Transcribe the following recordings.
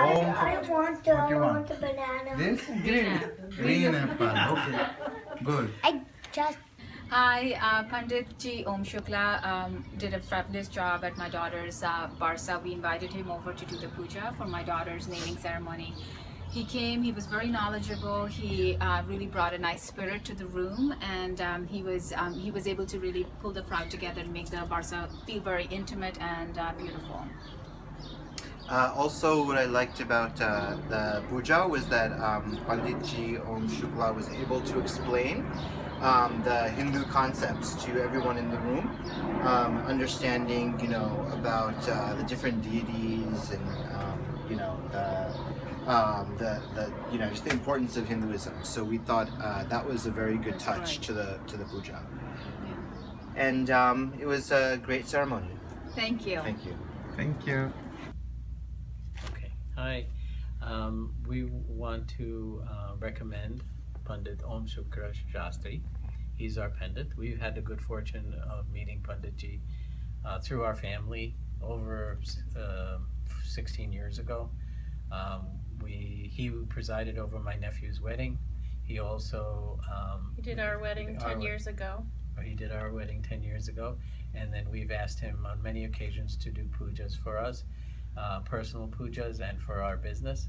Om. I want What you want? a banana. This green apple. Okay, good. I just Hi, Pandit Ji Om Shukla did a fabulous job at my daughter's Barsa. We invited him over to do the puja for my daughter's naming ceremony. He came, he was very knowledgeable, he really brought a nice spirit to the room, and he was able to really pull the crowd together and make the Barsa feel very intimate and beautiful. Also, what I liked about the puja was that Panditji Om Shukla was able to explain the Hindu concepts to everyone in the room, understanding, about the different deities and, just the importance of Hinduism. So we thought that was a very good touch to the puja, and it was a great ceremony. Thank you. Thank you. Thank you. Okay, hi. We want to recommend Pandit Om Shukla Shastri. He's our Pandit. We've had the good fortune of meeting Panditji through our family over 16 years ago. He presided over my nephew's wedding. He also He did our wedding 10 years ago. He did our wedding 10 years ago, and then we've asked him on many occasions to do pujas for us, personal pujas and for our business.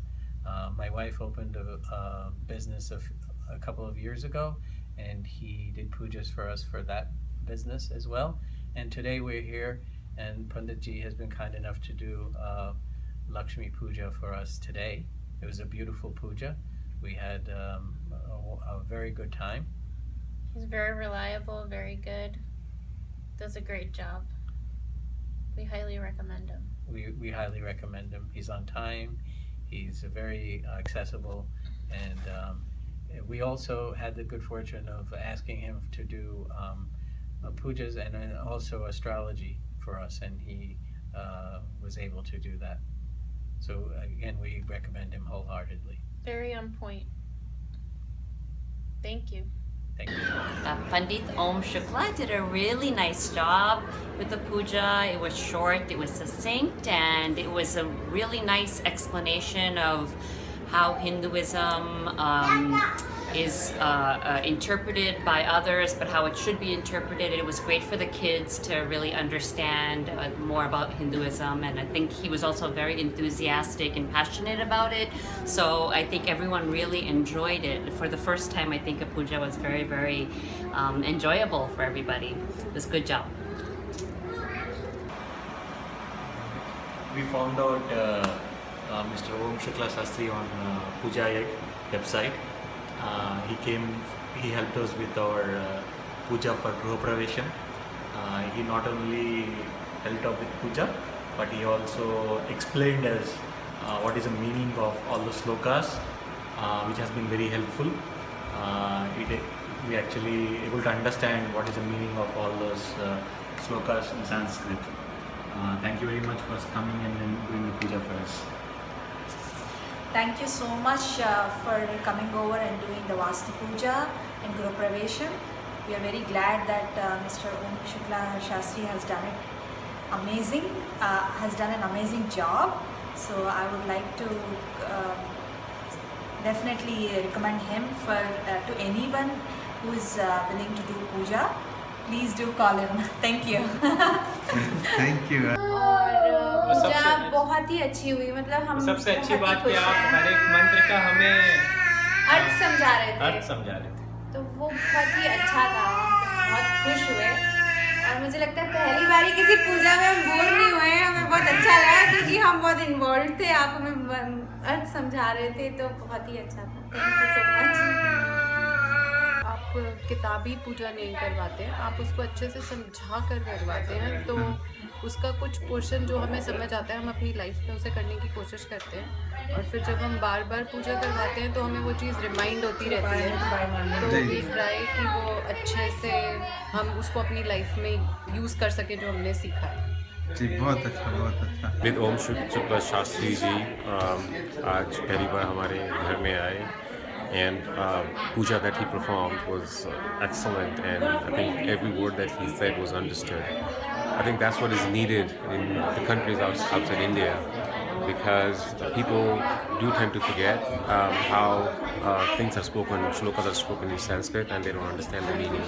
My wife opened a business a couple of years ago, and he did pujas for us for that business as well. And today we're here, and Panditji has been kind enough to do Lakshmi Puja for us today. It was a beautiful puja. We had a very good time. He's very reliable, very good. Does a great job. We highly recommend him. We highly recommend him. He's on time. He's very accessible, and we also had the good fortune of asking him to do pujas and also astrology for us, and he was able to do that. So again, we recommend him wholeheartedly. Very on point. Thank you. Thank you. Pandit Om Shukla did a really nice job with the puja. It was short, it was succinct, and it was a really nice explanation of how Hinduism is interpreted by others, but how it should be interpreted. It was great for the kids to really understand more about Hinduism, and I think he was also very enthusiastic and passionate about it. So I think everyone really enjoyed it. For the first time, I think a puja was very, very enjoyable for everybody. It was a good job. We found out Mr. Om Shukla Shastri on Puja website. He helped us with our puja for Gruha Pravesham. He not only helped out with puja, but he also explained us what is the meaning of all the slokas, which has been very helpful. We actually able to understand what is the meaning of all those slokas in Sanskrit. Thank you very much for coming and doing the puja for us. Thank you so much for coming over and doing the Vastu Puja and Guru Pravesham. We are very glad that Mr. Om Shukla Shastri has done an amazing job. So I would like to definitely recommend him to anyone who is willing to do puja. Please do call him. Thank you. Thank you. और पूजा बहुत ही अच्छी हुई, मतलब हम सबसे अच्छी बात कि आप हर एक मंत्र का हमें अर्थ समझा समझा रहे थे, तो वो बहुत ही अच्छा था। बहुत खुश हुए, और मुझे लगता है पहली बार किसी पूजा में हम बोर नहीं हुए। हमें बहुत अच्छा लगा क्योंकि हम बहुत इन्वॉल्व थे, आप हमें अर्थ समझा रहे थे, तो बहुत ही अच्छा था। Thank you so much. आप किताबी पूजा नहीं करवाते हैं, आप उसको अच्छे से समझा कर करवाते हैं, तो उसका कुछ पोर्शन जो हमें समझ आता है हम अपनी लाइफ में उसे करने की कोशिश करते हैं, और फिर जब हम बार बार पूजा करवाते हैं तो हमें वो चीज़ रिमाइंड होती रहती है। तो वी ट्राई कि वो अच्छे से हम उसको अपनी लाइफ में यूज़ कर सकें जो हमने सीखा है। जी बहुत अच्छा, बहुत अच्छा। पंडित ओम शुक्ला शास्त्री जी आज पहली बार हमारे घर में आए, and puja that he performed was excellent, and I think every word that he said was understood. I think that's what is needed in the countries outside India, because people do tend to forget how things are spoken, shlokas are spoken in Sanskrit, and they don't understand the meaning.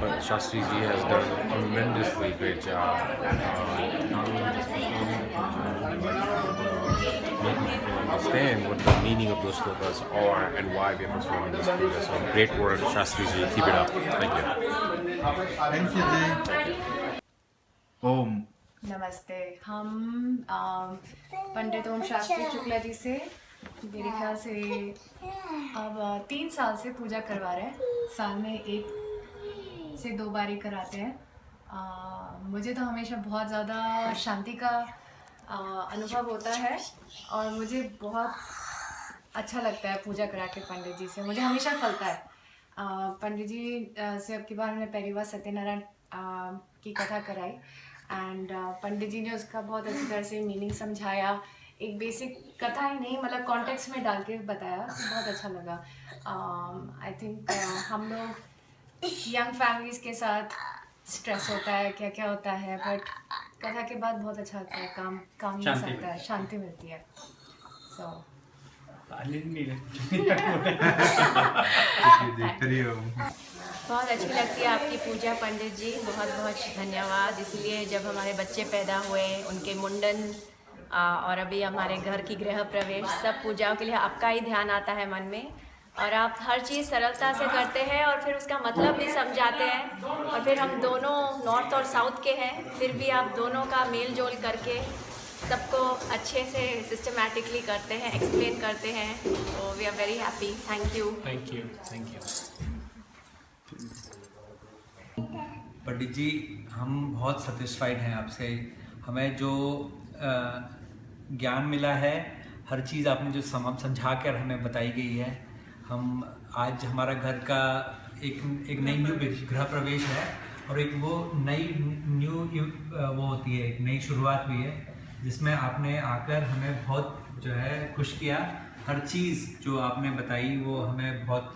But Shastri Ji has done a tremendously great job not only just performing the puja, but making people understand what the meaning of those shlokas are and why we are performing this puja. So great work, Shastri Ji. Keep it up. Thank you. Thank you, Jay. Om. नमस्ते। हम पंडित ओम शास्त्री शुक्ला जी से मेरे ख्याल से अब 3 साल से पूजा करवा रहे हैं। साल में 1 से 2 बार ही कराते हैं। मुझे तो हमेशा बहुत ज़्यादा शांति का अनुभव होता है और मुझे बहुत अच्छा लगता है पूजा करा के पंडित जी से। मुझे हमेशा फलता है। पंडित जी से अब की बार हमने पहली बार सत्यनारायण की कथा कराई एंड पंडित जी ने उसका बहुत अच्छी तरह से मीनिंग समझाया। एक बेसिक कथा ही नहीं, मतलब कॉन्टेक्स्ट में डाल के बताया, बहुत अच्छा लगा। आई थिंक हम लोग यंग फैमिलीज के साथ स्ट्रेस होता है, क्या क्या होता है, बट कथा के बाद बहुत अच्छा लगता है, काम मिल सकता है, शांति मिलती है। सो बहुत अच्छी लगती है आपकी पूजा पंडित जी, बहुत बहुत धन्यवाद। इसलिए जब हमारे बच्चे पैदा हुए, उनके मुंडन और अभी हमारे घर की गृह प्रवेश, सब पूजाओं के लिए आपका ही ध्यान आता है मन में और आप हर चीज़ सरलता से करते हैं और फिर उसका मतलब भी समझाते हैं। और फिर हम दोनों नॉर्थ और साउथ के हैं, फिर भी आप दोनों का मेल जोल करके सबको अच्छे से सिस्टमैटिकली करते हैं, एक्सप्लेन करते हैं। तो we are very happy. Thank you. Thank you. Thank you. Pandit ji, हम बहुत सेटिस्फाइड हैं आपसे। हमें जो ज्ञान मिला है, हर चीज़ आपने जो समझा कर हमें बताई गई है, हम आज हमारा घर का एक नई न्यू गृह प्रवेश है और एक वो नई न्यू वो होती है, एक नई शुरुआत हुई है जिसमें आपने आकर हमें बहुत जो है खुश किया। हर चीज़ जो आपने बताई वो हमें बहुत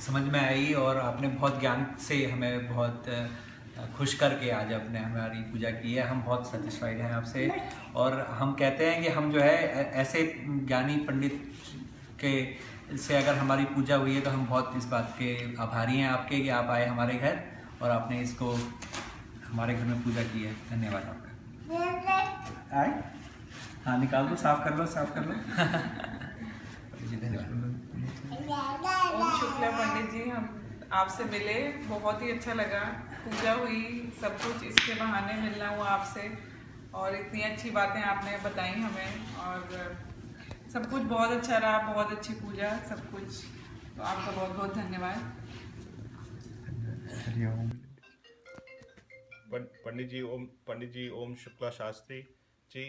समझ में आई और आपने बहुत ज्ञान से हमें बहुत खुश करके आज आपने हमारी पूजा की है। हम बहुत सेटिस्फाइड हैं आपसे और हम कहते हैं कि हम जो है ऐसे ज्ञानी पंडित के से अगर हमारी पूजा हुई है तो हम बहुत इस बात के आभारी हैं आपके कि आप आए हमारे घर और आपने इसको हमारे घर में पूजा की है। धन्यवाद आपका। आए, हाँ निकाल दो, साफ कर लो, साफ कर लो। जी धन्यवाद। ओम शुक्ला पंडित जी, हम आपसे मिले, बहुत ही अच्छा लगा। पूजा हुई, सब कुछ इसके बहाने मिलना हुआ आपसे और इतनी अच्छी बातें आपने बताई हमें और सब कुछ बहुत अच्छा रहा, बहुत अच्छी पूजा, सब कुछ। तो आपका बहुत बहुत धन्यवाद। पंडित जी ओम शुक्ला शास्त्री जी,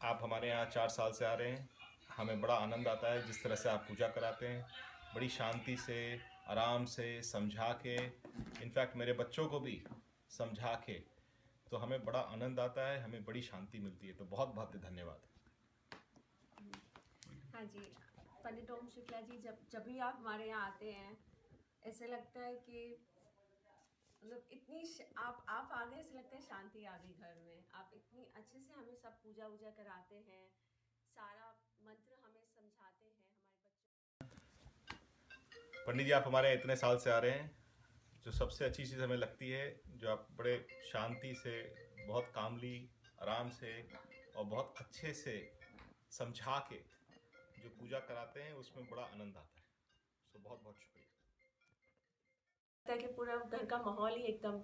आप हमारे यहाँ 4 साल से आ रहे हैं। हमें बड़ा आनंद आता है जिस तरह से आप पूजा कराते हैं, बड़ी शांति से, आराम से समझा के, इनफैक्ट मेरे बच्चों को भी समझा के, तो हमें बड़ा आनंद आता है, हमें बड़ी शांति मिलती है। तो बहुत बहुत धन्यवाद। हाँ जी, पंडित ओम शुक्ला जी, जब भी आप हमारे यहाँ आते हैं ऐसे लगता है कि मतलब इतनी आप आ गए, ऐसे लगता है शांति आ गई घर में। आप इतनी अच्छे से हमें सब पूजा वूजा कराते हैं, सारा मंत्र हमें समझाते हैं। पंडित जी, आप हमारे इतने साल से आ रहे हैं, जो सबसे अच्छी चीज़ हमें लगती है, जो आप बड़े शांति से, बहुत कामली, आराम से और बहुत अच्छे से समझा के जो पूजा कराते हैं, उसमें बड़ा आनंद आता है। सो बहुत बहुत शुक्रिया। कि पूरा घर का माहौल ही एकदम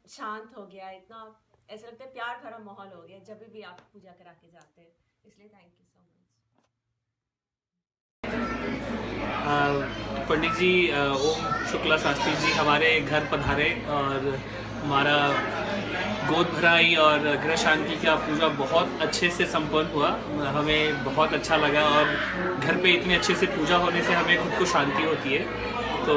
शांत हो गया, इतना ऐसा लगता है प्यार भरा माहौल हो गया जब भी आप पूजा करा के जाते हैं। इसलिए थैंक यू सो मच। पंडित जी ओम शुक्ला शास्त्री जी हमारे घर पधारे और हमारा गोद भराई और गृह शांति का पूजा बहुत अच्छे से संपन्न हुआ। हमें बहुत अच्छा लगा और घर पे इतने अच्छे से पूजा होने से हमें खुद को शांति होती है। तो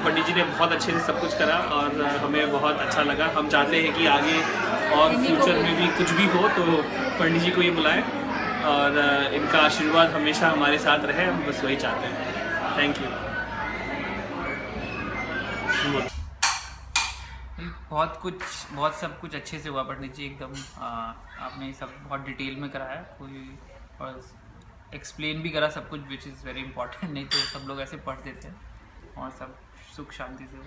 पंडित जी ने बहुत अच्छे से सब कुछ करा और हमें बहुत अच्छा लगा। हम चाहते हैं कि आगे और फ्यूचर में भी कुछ भी हो तो पंडित जी को ये बुलाएं और इनका आशीर्वाद हमेशा हमारे साथ रहे, हम बस वही चाहते हैं। Thank you. बहुत सब कुछ अच्छे से हुआ पंडित जी, एकदम आपने सब बहुत डिटेल में कराया, कोई और एक्सप्लेन भी करा सब कुछ, विच इज़ वेरी इंपॉर्टेंट, नहीं तो सब लोग ऐसे पढ़ देते हैं, और सब सुख शांति से हुआ।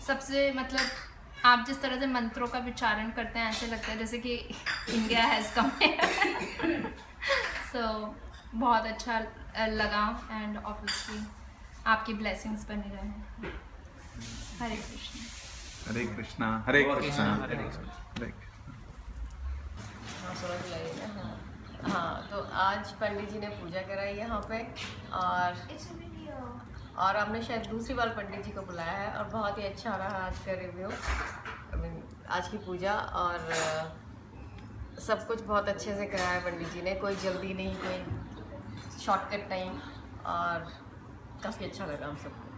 सबसे मतलब आप जिस तरह से मंत्रों का विचारण करते हैं ऐसे लगता है जैसे कि इंडिया हैज़ कम सो बहुत अच्छा लगा, एंड ऑब्वियसली आपकी ब्लेसिंग्स बने रहे। हरे कृष्ण। हरे कृष्णा। हरे कृष्णा। हरे कृष्णा। हाँ, तो आज पंडित जी ने पूजा कराई यहाँ पे, और हमने शायद दूसरी बार पंडित जी को बुलाया है, और बहुत ही अच्छा रहा आज का रिव्यू, आज की पूजा, और सब कुछ बहुत अच्छे से कराया है पंडित जी ने, कोई जल्दी नहीं, कोई शॉर्टकट नहीं, और काफ़ी अच्छा लगा हम सबको।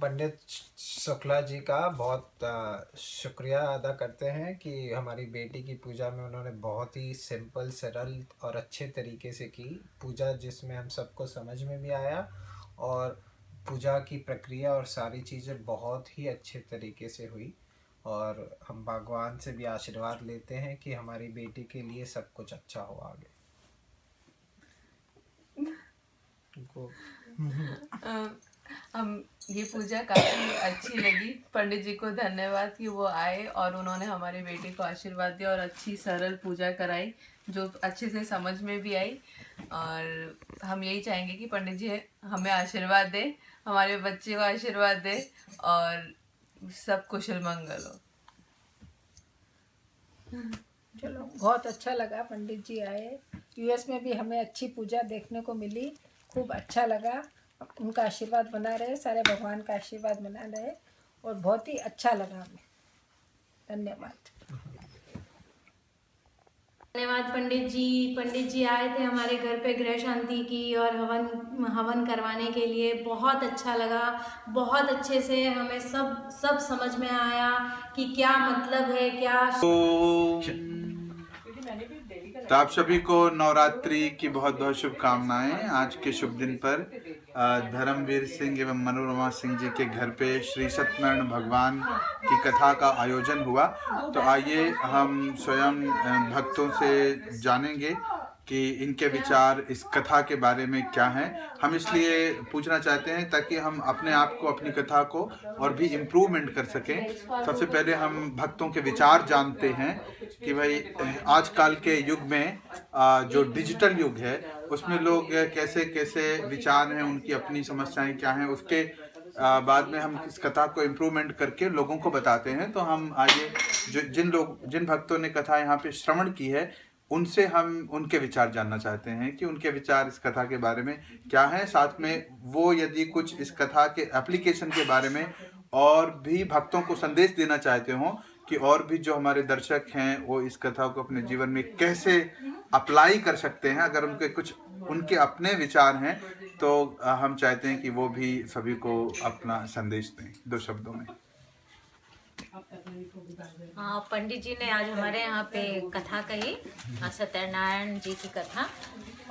पंडित शुक्ला जी का बहुत शुक्रिया अदा करते हैं कि हमारी बेटी की पूजा में उन्होंने बहुत ही सिंपल, सरल और अच्छे तरीके से की पूजा, जिसमें हम सबको समझ में भी आया, और पूजा की प्रक्रिया और सारी चीज़ें बहुत ही अच्छे तरीके से हुई, और हम भगवान से भी आशीर्वाद लेते हैं कि हमारी बेटी के लिए सब कुछ अच्छा हो आगे। हम ये पूजा काफ़ी अच्छी लगी, पंडित जी को धन्यवाद कि वो आए और उन्होंने हमारी बेटी को आशीर्वाद दिया और अच्छी सरल पूजा कराई जो अच्छे से समझ में भी आई, और हम यही चाहेंगे कि पंडित जी हमें आशीर्वाद दे, हमारे बच्चे को आशीर्वाद दे, और सब कुशल मंगल हो। चलो, बहुत अच्छा लगा पंडित जी आए, यूएस में भी हमें अच्छी पूजा देखने को मिली, खूब अच्छा लगा, उनका आशीर्वाद बना रहे, सारे भगवान का आशीर्वाद बना रहे, और बहुत ही अच्छा लगा हमें। धन्यवाद। धन्यवाद पंडित जी आए थे हमारे घर पे गृह शांति की और हवन करवाने के लिए, बहुत अच्छा लगा, बहुत अच्छे से हमें सब समझ में आया कि क्या मतलब है, क्या। तो आप सभी को नवरात्रि की बहुत बहुत शुभकामनाएं। आज के शुभ दिन पर धर्मवीर सिंह एवं मनोरमा सिंह जी के घर पे श्री सत्यनारायण भगवान की कथा का आयोजन हुआ। तो आइए हम स्वयं भक्तों से जानेंगे कि इनके विचार इस कथा के बारे में क्या हैं। हम इसलिए पूछना चाहते हैं ताकि हम अपने आप को, अपनी कथा को और भी इम्प्रूवमेंट कर सकें। सबसे पहले हम भक्तों के विचार जानते हैं कि भाई आजकल के युग में जो डिजिटल युग है उसमें लोग कैसे कैसे विचार हैं, उनकी अपनी समस्याएं क्या हैं, उसके बाद में हम इस कथा को इम्प्रूवमेंट करके लोगों को बताते हैं। तो हम आइए जिन भक्तों ने कथा यहाँ पे श्रवण की है उनसे हम उनके विचार जानना चाहते हैं कि उनके विचार इस कथा के बारे में क्या हैं। साथ में वो यदि कुछ इस कथा के एप्लीकेशन के बारे में और भी भक्तों को संदेश देना चाहते हों कि और भी जो हमारे दर्शक हैं वो इस कथा को अपने जीवन में कैसे अप्लाई कर सकते हैं, अगर उनके कुछ उनके अपने विचार हैं तो हम चाहते हैं कि वो भी सभी को अपना संदेश दें 2 शब्दों में। हाँ, पंडित जी ने आज हमारे यहाँ पे कथा कही, सत्यनारायण जी की कथा,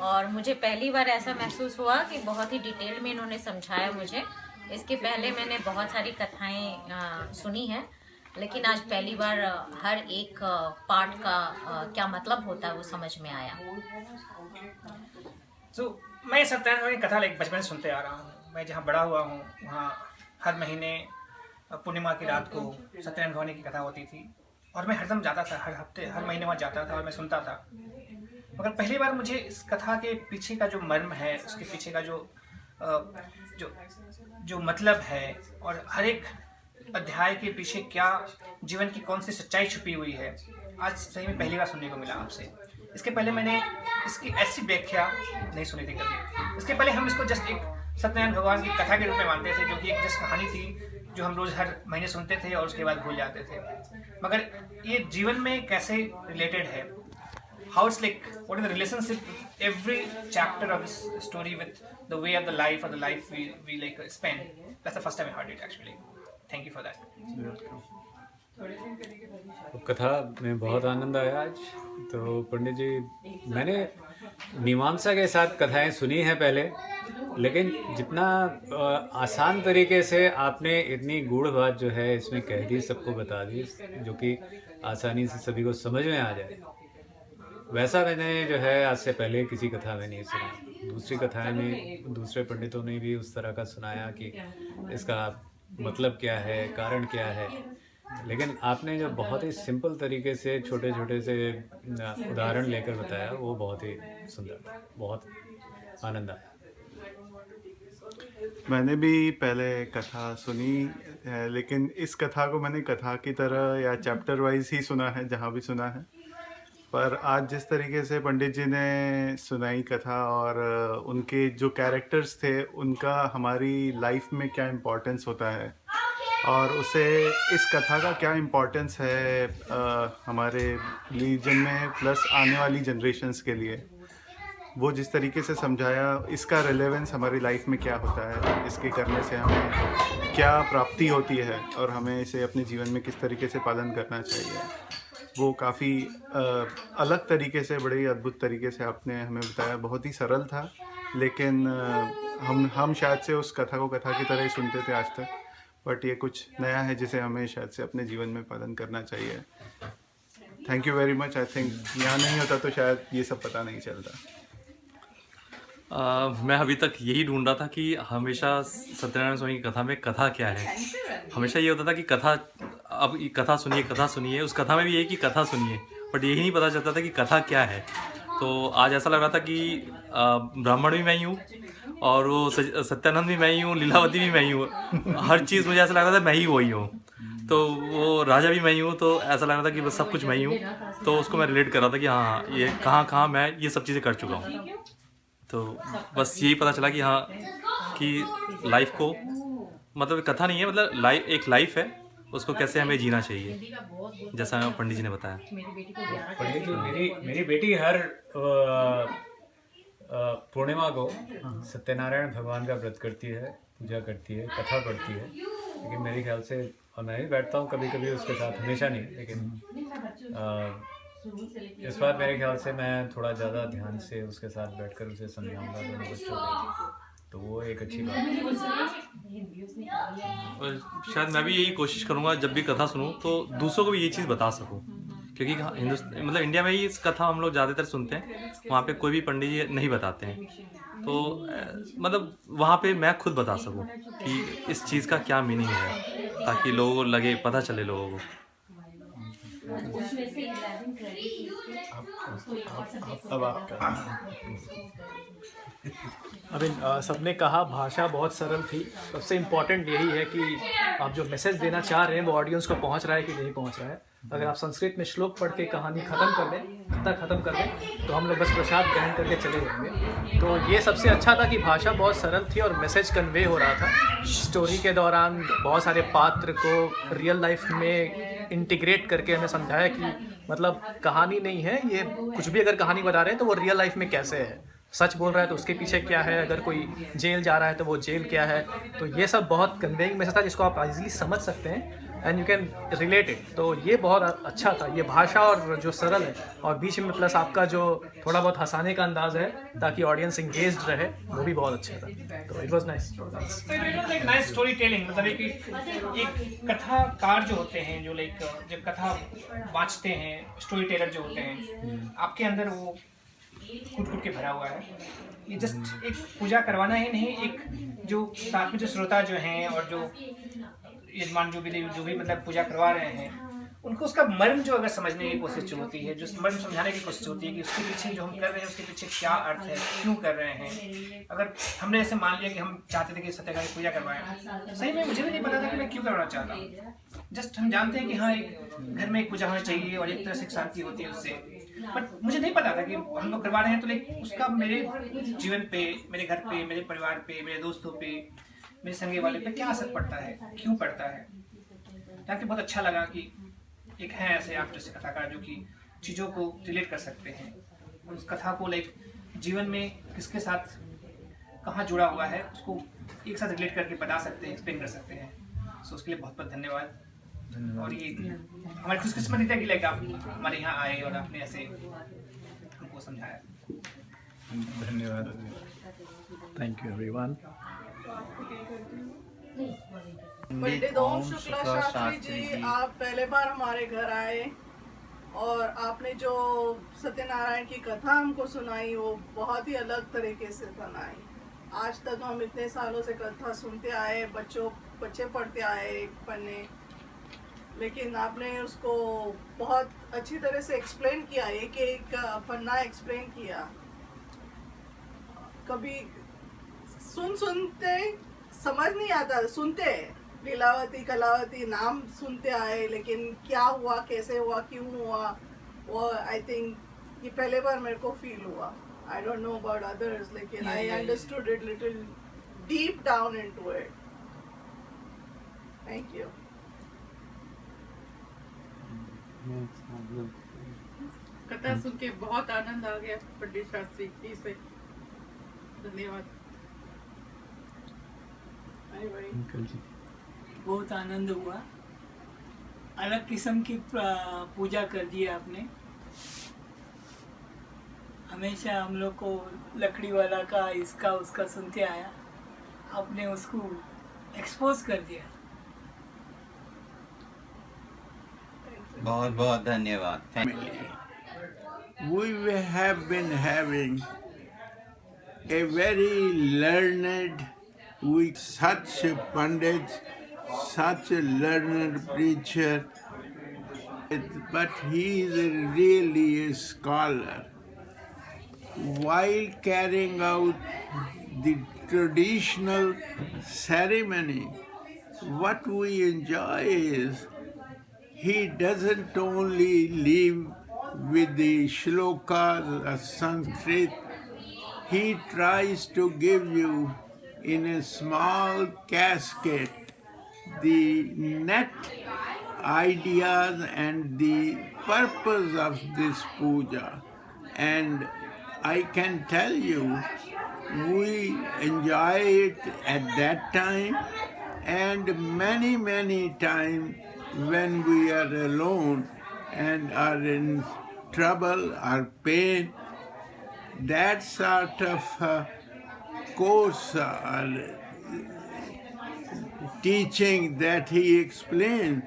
और मुझे पहली बार ऐसा महसूस हुआ कि बहुत ही डिटेल में इन्होंने समझाया मुझे। इसके पहले मैंने बहुत सारी कथाएं सुनी हैं, लेकिन आज पहली बार हर एक पार्ट का क्या मतलब होता है वो समझ में आया। मैं सत्यनारायण की कथा बचपन से सुनते आ रहा हूँ। मैं जहाँ बड़ा हुआ हूँ वहाँ हर महीने पूर्णिमा की रात को सत्यनारायण भगवान की कथा होती थी, और मैं हरदम जाता था, हर हफ्ते हर महीने वहाँ जाता था और मैं सुनता था। मगर पहली बार मुझे इस कथा के पीछे का जो मर्म है, उसके पीछे का जो मतलब है, और हर एक अध्याय के पीछे क्या जीवन की कौन सी सच्चाई छुपी हुई है, आज सही में पहली बार सुनने को मिला आपसे। इसके पहले मैंने इसकी ऐसी व्याख्या नहीं सुनी थी कभी। इसके पहले हम इसको जस्ट एक सत्यनारायण भगवान की कथा के रूप में मानते थे, जो कि एक जस्ट कहानी थी जो हम रोज़ हर महीने सुनते थे और उसके बाद भूल जाते थे। मगर ये जीवन में कैसे रिलेटेड है, how it's like what is the relationship every chapter of this story with the way of the life और the life we like spend, that's the first time I heard it actually. Thank you for that. तो कथा में बहुत आनंद आया आज। तो पंडित जी, मैंने मीमांसा के साथ कथाएं सुनी हैं पहले, लेकिन जितना आसान तरीके से आपने इतनी गूढ़ बात जो है इसमें कह दी, सबको बता दी, जो कि आसानी से सभी को समझ में आ जाए, वैसा मैंने जो है आज से पहले किसी कथा में नहीं सुना। दूसरी कथाएं में दूसरे पंडितों ने भी उस तरह का सुनाया कि इसका मतलब क्या है, कारण क्या है, लेकिन आपने जो बहुत ही सिंपल तरीके से छोटे छोटे से उदाहरण लेकर बताया, वो बहुत ही सुंदर था, बहुत आनंद आया। मैंने भी पहले कथा सुनी है, लेकिन इस कथा को मैंने कथा की तरह या चैप्टर वाइज ही सुना है जहाँ भी सुना है। पर आज जिस तरीके से पंडित जी ने सुनाई कथा और उनके जो कैरेक्टर्स थे, उनका हमारी लाइफ में क्या इम्पोर्टेंस होता है और उसे इस कथा का क्या इम्पोर्टेंस है हमारे रिलीजन में प्लस आने वाली जनरेशन्स के लिए, वो जिस तरीके से समझाया, इसका रेलेवेंस हमारी लाइफ में क्या होता है, इसके करने से हमें क्या प्राप्ति होती है और हमें इसे अपने जीवन में किस तरीके से पालन करना चाहिए, वो काफ़ी अलग तरीके से, बड़े ही अद्भुत तरीके से आपने हमें बताया। बहुत ही सरल था, लेकिन हम शायद से उस कथा को कथा की तरह ही सुनते थे आज तक, बट ये कुछ नया है जिसे हमें शायद से अपने जीवन में पालन करना चाहिए। Thank you very much. I think यहाँ नहीं होता तो शायद ये सब पता नहीं चलता। मैं अभी तक यही ढूंढ रहा था कि हमेशा सत्यनारायण स्वामी की कथा में कथा क्या है। हमेशा ये होता था कि कथा, अब कथा सुनिए, उस कथा में भी यही कि कथा सुनिए, बट यही नहीं पता चलता था कि कथा क्या है। तो आज ऐसा लग रहा था कि ब्राह्मण भी मैं ही हूँ और वो सत्यानंद भी मैं ही हूँ, लीलावती भी मैं ही हूँ, हर चीज़ मुझे ऐसा लग रहा था मैं ही वही हूँ। तो वो राजा भी मैं ही हूँ, तो ऐसा लग रहा था कि बस सब कुछ मैं ही हूँ। तो उसको मैं रिलेट कर रहा था कि हाँ ये कहाँ मैं ये सब चीज़ें कर चुका हूँ। तो बस यही पता चला कि हाँ कि लाइफ को, मतलब कथा नहीं है, मतलब एक लाइफ है, उसको कैसे हमें जीना चाहिए, जैसा पंडित जी ने बताया। पंडित जी, मेरी बेटी हर पूर्णिमा को सत्यनारायण भगवान का व्रत करती है, पूजा करती है, कथा पढ़ती है। लेकिन मेरे ख्याल से, और मैं भी बैठता हूँ कभी कभी उसके साथ, हमेशा नहीं, लेकिन इस बार मेरे ख्याल से मैं थोड़ा ज़्यादा ध्यान से उसके साथ बैठकर उसे समझाऊंगा दोनों बच्चों को, तो वो एक अच्छी बात है। और शायद मैं भी यही कोशिश करूँगा जब भी कथा सुनूँ तो दूसरों को भी ये चीज़ बता सकूँ, क्योंकि हिंदुस्तान, मतलब इंडिया में ही इस कथा हम लोग ज़्यादातर सुनते हैं, वहाँ पे कोई भी पंडित जी नहीं बताते हैं। तो मतलब वहाँ पे मैं खुद बता सकूँ कि इस चीज़ का क्या मीनिंग है, ताकि लोगों को लगे, पता चले लोगों को। अब अभी सबने कहा भाषा बहुत सरल थी। सबसे इम्पोर्टेंट यही है कि आप जो मैसेज देना चाह रहे हैं वो ऑडियंस को पहुंच रहा है कि नहीं पहुंच रहा है। अगर आप संस्कृत में श्लोक पढ़ के कहानी ख़त्म कर दें, कथा ख़त्म कर दें, तो हम लोग बस प्रसाद ग्रहण करके चले जाएंगे। तो ये सबसे अच्छा था कि भाषा बहुत सरल थी और मैसेज कन्वे हो रहा था। स्टोरी के दौरान बहुत सारे पात्र को रियल लाइफ में इंटीग्रेट करके हमें समझाया कि मतलब कहानी नहीं है ये, कुछ भी अगर कहानी बता रहे हैं तो वो रियल लाइफ में कैसे है, सच बोल रहा है तो उसके पीछे क्या है, अगर कोई जेल जा रहा है तो वो जेल क्या है। तो ये सब बहुत कन्वेइंग मैसेज था जिसको आप इजीली समझ सकते हैं and you can relate it. तो ये बहुत अच्छा था, ये भाषा और जो सरल है, और बीच में प्लस आपका जो थोड़ा बहुत हंसाने का अंदाज है ताकि ऑडियंस इंगेज्ड रहे, वो भी बहुत अच्छा था। तो it was nice. Nice story telling, मतलब एक कथाकार जो होते हैं, जो लाइक जब कथा वाचते हैं, स्टोरी टेलर जो होते हैं, आपके अंदर वो कूट के भरा हुआ है। ये जस्ट एक पूजा करवाना ही नहीं, एक जो साथ में जो श्रोता जो हैं और जो यजमान जो भी मतलब पूजा करवा रहे हैं, उनको उसका मर्म जो अगर समझने की कोशिश होती है, जो मर्म समझाने की कोशिश होती है कि उसके पीछे जो हम कर रहे हैं उसके पीछे क्या अर्थ है, क्यों कर रहे हैं। अगर हमने ऐसे मान लिया कि हम चाहते थे कि सत्यनारायण की पूजा करवाएं, सही में मुझे भी नहीं पता था कि मैं क्यों करवाना चाहता हूँ। जस्ट हम जानते हैं कि हाँ एक घर में एक पूजा होनी चाहिए और एक तरह से शांति होती है उससे, बट मुझे नहीं पता था कि हम लोग करवा रहे हैं तो लाइक उसका मेरे जीवन पे, मेरे घर पे, मेरे परिवार पे, मेरे दोस्तों पे, मेरे संगे वाले पे क्या असर पड़ता है, क्यों पड़ता है। ताकि बहुत अच्छा लगा कि एक है ऐसे आप जैसे कथाकार जो कि चीज़ों को रिलेट कर सकते हैं, उस कथा को लाइक जीवन में किसके साथ कहाँ जुड़ा हुआ है उसको एक साथ रिलेट करके बता सकते हैं, एक्सप्लेन कर सकते हैं। सो उसके लिए बहुत बहुत धन्यवाद। और ये हमारी खुशकिस्मती है कि लाइक आप हमारे यहाँ आए और आपने ऐसे हमको समझाया। धन्यवाद। Thank you everyone. Pandit Om Shukla Shastri ji, आप पहले बार हमारे घर आए और आपने जो सत्यनारायण की कथा हमको सुनाई वो बहुत ही अलग तरीके से बनाई। आज तक हम इतने सालों से कथा सुनते आए, बच्चे पढ़ते आए पन्ने, लेकिन आपने उसको बहुत अच्छी तरह से एक्सप्लेन किया, एक एक पन्ना एक्सप्लेन किया। कभी सुनते समझ नहीं आता, सुनते लीलावती कलावती नाम सुनते आए, लेकिन क्या हुआ, कैसे हुआ, क्यों हुआ, वो आई थिंक ये पहले बार मेरे को फील हुआ। I don't know about others, लेकिन I understood it little deep down into it. Thank you. कथा सुन के बहुत आनंद आ गया पंडित शास्त्री जी से। धन्यवाद। बहुत आनंद हुआ, अलग किस्म की पूजा कर दी आपने। हमेशा हम लोग को लकड़ी वाला का इसका उसका सुनते आया, आपने उसको एक्सपोज कर दिया। बहुत बहुत धन्यवाद। We have been having a very learned, with such a pandit, such a learned preacher, but he is really a scholar. While carrying out the traditional ceremony, what we enjoy is he doesn't only live with the shlokas or Sanskrit, he tries to give you in a small casket the net ideas and the purpose of this puja. And I can tell you, we enjoy it at that time and many times when we are alone and are in trouble or pain. That sort of course or teaching that he explained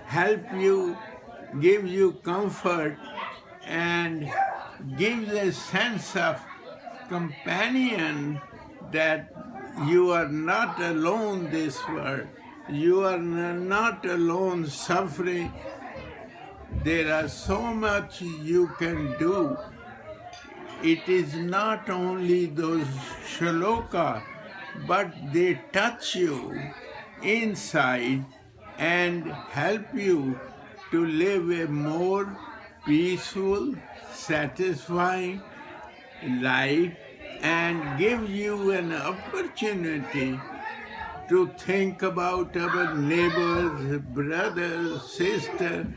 help you, gives you comfort and gives a sense of companion that you are not alone this world. You are not alone suffering. There are so much you can do. It is not only those shlokas, but they touch you inside and help you to live a more peaceful, satisfying life and give you an opportunity to think about our neighbors, brothers, sisters,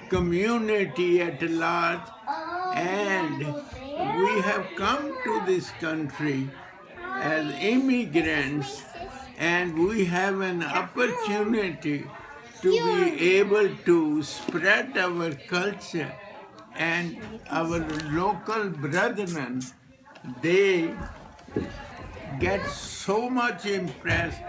community at large. And we have come to this country as immigrants, and we have an opportunity to be able to spread our culture. And our local brethren, they get so much impressed